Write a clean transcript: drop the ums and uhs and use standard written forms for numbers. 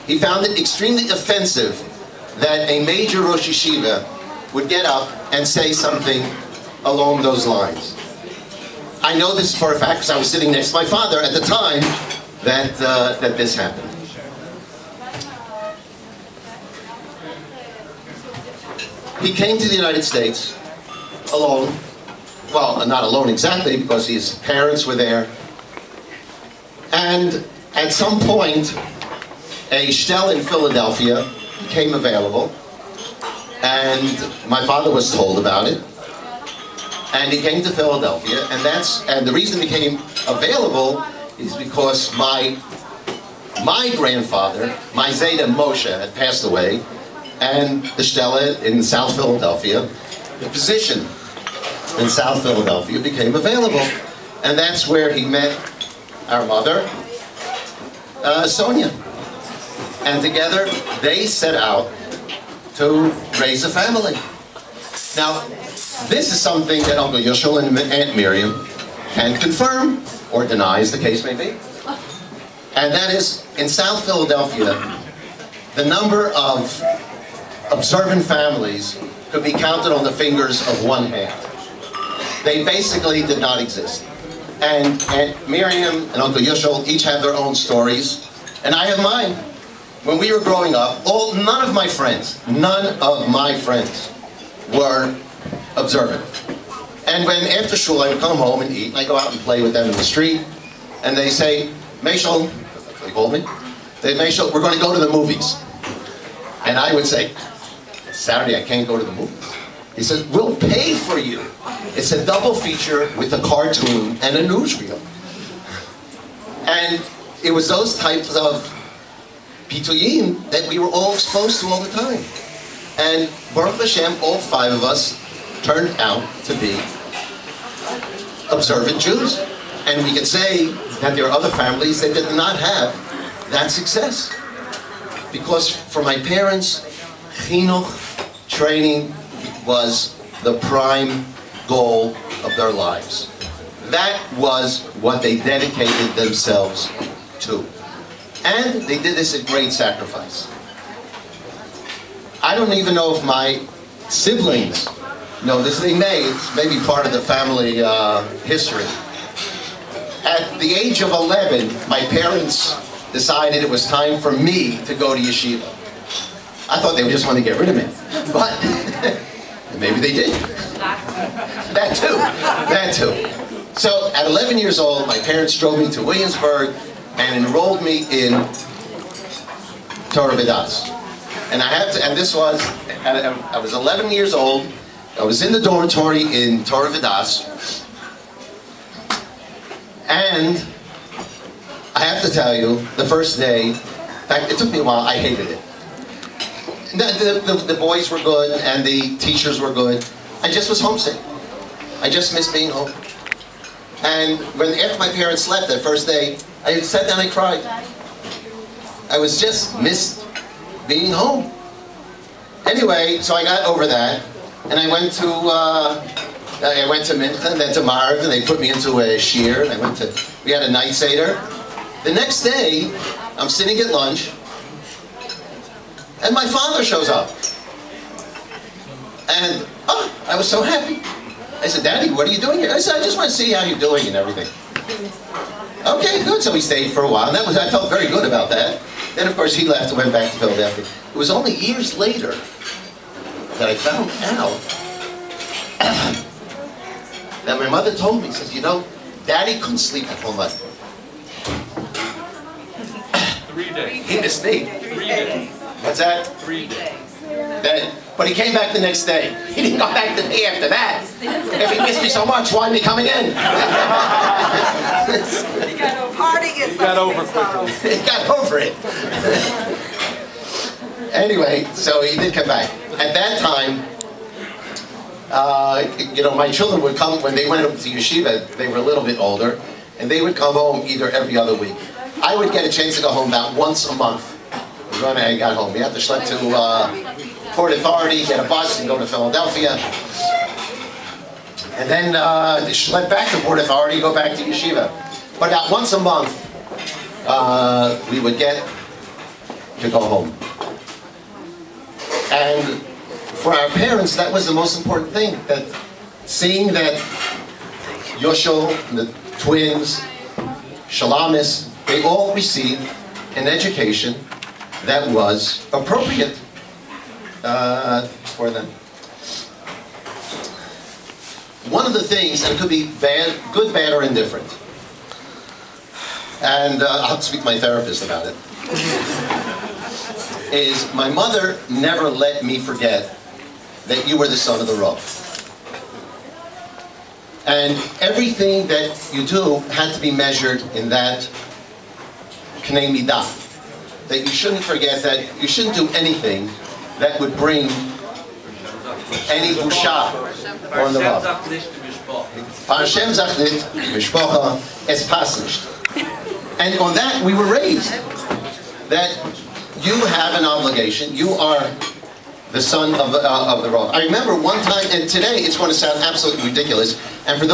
he found it extremely offensive that a major Rosh Yeshiva would get up and say something along those lines. I know this for a fact because I was sitting next to my father at the time that this happened. He came to the United States alone. Well, not alone exactly, because his parents were there. And at some point, a shtel in Philadelphia became available. And my father was told about it. And he came to Philadelphia. And the reason it became available is because my grandfather, my Zayda Moshe, had passed away. And the shtel in South Philadelphia, the position in South Philadelphia became available. And that's where he met our mother, Sonia. And together they set out to raise a family. Now, this is something that Uncle Maishel and Aunt Miriam can confirm or deny, as the case may be. And that is, in South Philadelphia, the number of observant families could be counted on the fingers of one hand. They basically did not exist. And Aunt Miriam and Uncle Maishel each have their own stories, and I have mine. When we were growing up, none of my friends were observant. And when after school I would come home and eat, and I go out and play with them in the street, and they say, Maishel, they called me, Maishel, we're going to go to the movies. And I would say, Saturday I can't go to the movies. He said, we'll pay for you. It's a double feature with a cartoon and a newsreel. And it was those types of pituyim that we were all exposed to all the time. And Baruch Hashem, all five of us turned out to be observant Jews. And we could say that there are other families that did not have that success. Because for my parents, chinuch, training, was the prime goal of their lives. That was what they dedicated themselves to. And they did this at great sacrifice. I don't even know if my siblings know this. They may. It's maybe part of the family history. At the age of 11, my parents decided it was time for me to go to yeshiva. I thought they would just want to get rid of me. But maybe they did. That too. So at 11 years old, my parents drove me to Williamsburg and enrolled me in Torah Vidas. And I was 11 years old. I was in the dormitory in Torah Vidas. And I have to tell you, the first day, in fact, it took me a while, I hated it. The boys were good and the teachers were good. I just was homesick. I just missed being home. And after my parents left that first day, I sat down and cried. I was just missed being home. Anyway, so I got over that, and I went to Mincha, then to Marv, and they put me into a shir, and we had a night seder. The next day, I'm sitting at lunch, and my father shows up. And, I was so happy. I said, Daddy, what are you doing here? I said, I just want to see how you're doing and everything. Okay, good. So we stayed for a while, and I felt very good about that. Then, of course, he left and went back to Philadelphia. It was only years later that I found out that my mother told me, says, you know, Daddy couldn't sleep at home. 3 days. He missed me. 3 days. What's that? 3 days. But he came back the next day. He didn't come back the day after that. If he missed me so much, why isn't he coming in? He got over quickly. He got over it. Anyway, so he did come back. At that time, you know, my children would come, when they went up to yeshiva, they were a little bit older, and they would come home either every other week. I would get a chance to go home about once a month when I got home. You have to schlep to Port Authority, get a bus, and go to Philadelphia. And then schlep back to Port Authority, go back to yeshiva. But about once a month, we would get to go home. And for our parents, that was the most important thing, that seeing that Yoshel, the twins, Shalamis, they all received an education that was appropriate for them. One of the things, and it could be bad, good, bad, or indifferent, and I'll speak to my therapist about it, is my mother never let me forget that you were the son of the Rav. And everything that you do had to be measured in that K'nei Midah. That you shouldn't forget that you shouldn't do anything that would bring any busha on the Rav. Hashem sagt nicht, Mishpocha, es passt nicht. And on that we were raised, that you have an obligation, you are the son of the Rav. I remember one time, and today it's going to sound absolutely ridiculous, and for those